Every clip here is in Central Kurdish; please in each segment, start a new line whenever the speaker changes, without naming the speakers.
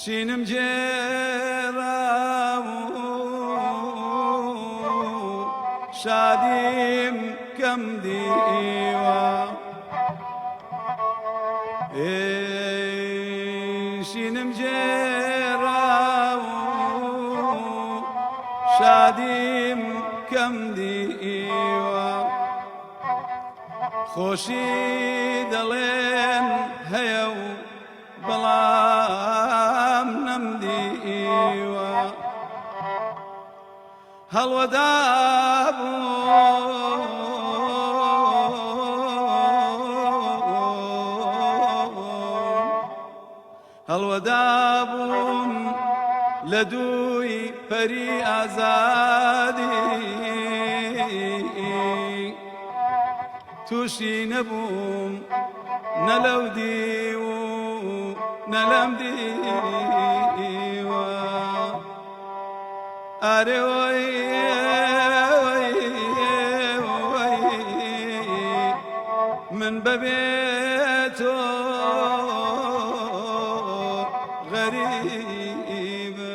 شینم جێراو شادیم کەم دیوە شینم جێراو شادیم کەم دیوە خۆشی دەڵێن هەیە و بەڵام نەمدیوە هەڵوەدابووم لە دووی پەری ئازادی تووشی نەبووم نە لەو دیو و نە لەم دیوە ئارێ وەی من بەبێ تۆ غەریبە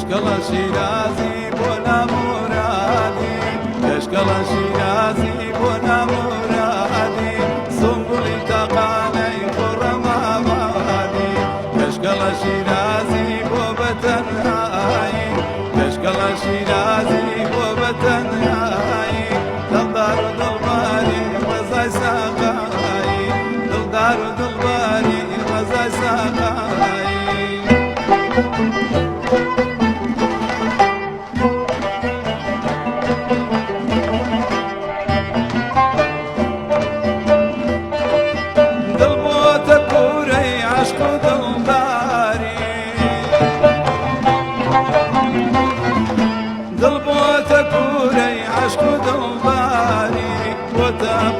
کەشکەڵە شیرازی بۆ نامورادی کەشکەڵە شیرازی بۆ نامورادی سنبوڵی تاقانەی خۆڕەمامادی کەشکەڵە شیرازی بۆ بەتەنهایی کەشکەڵە شیرازی بۆ بەتەنهایی دڵدار و دڵباری ڕەزای ساقایی دڵدار و دڵباری ڕەزای ساقایی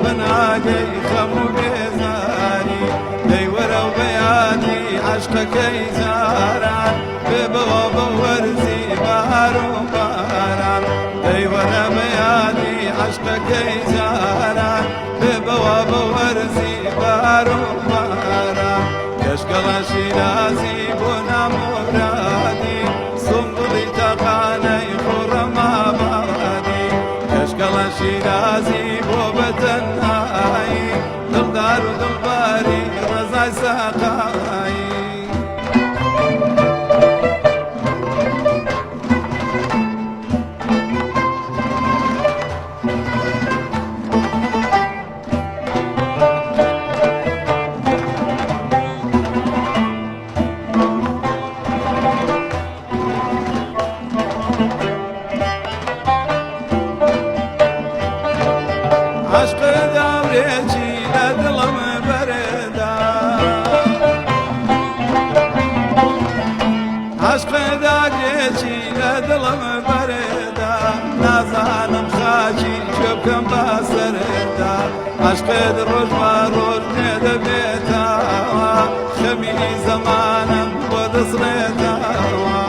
بناگەی خەم و بێزاری دەیوەرە و بەیانی عەشقەکەی جاران بێ بەوە بە وەرزی بەهار و باران دەیوەرە بەیانی عەشقەکەی جاران بێ بەوە بە وەرزی بەهار و باران کەشکەڵە شیرازی بۆ نامورادی سنبوڵی تاقانەی خۆڕەمامادی کەشکەڵە شیرازی بۆ بەتەنهایی دڵدار و دڵباری ڕەزای ساقایی عشق داورێکی لە دڵم بەرێدا عشق داورێکی لە دڵم بەرێدا نازانم خاکی کوێ بکەم بە سەرێدا عشقت ڕۆژ بە ڕۆژ لێ دەبێتەوە خەمی زەمانم بۆ دەسڕێتەوە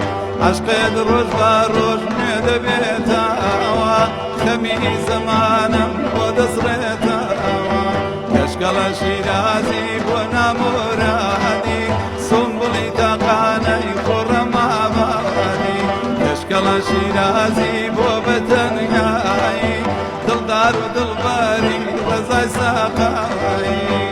عشقت عشقت روش باروش ميد بيتاوا خمي زمانم ودصريتاوا كشكل شيرازي بنا مرادي سنبلي تقاني خرما بادي كشكل شيرازي بوبتنياي دلدار ودلباري رزاي ساقاي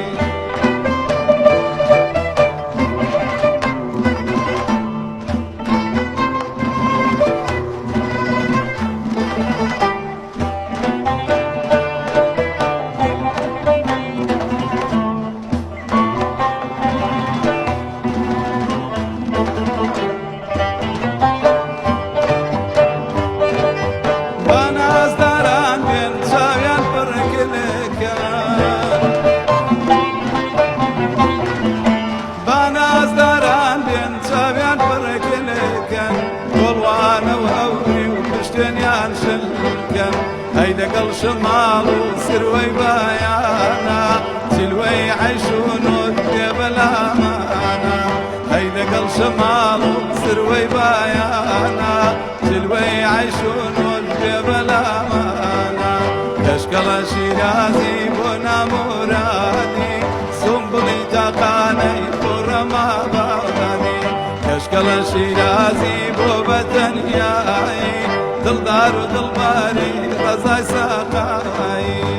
هيدا قل شمال وسروي بايانا سلوي عيشون وجبل امانا هيدا قل شمال وسروي بايانا سلوي عيشون وجبل امانا كشكل شيرازي بنا مرادي سنبلي تقاني خرما بغدادي كشكل شيرازي بوبتنياي دلدار ودلباري رزاي ساقاي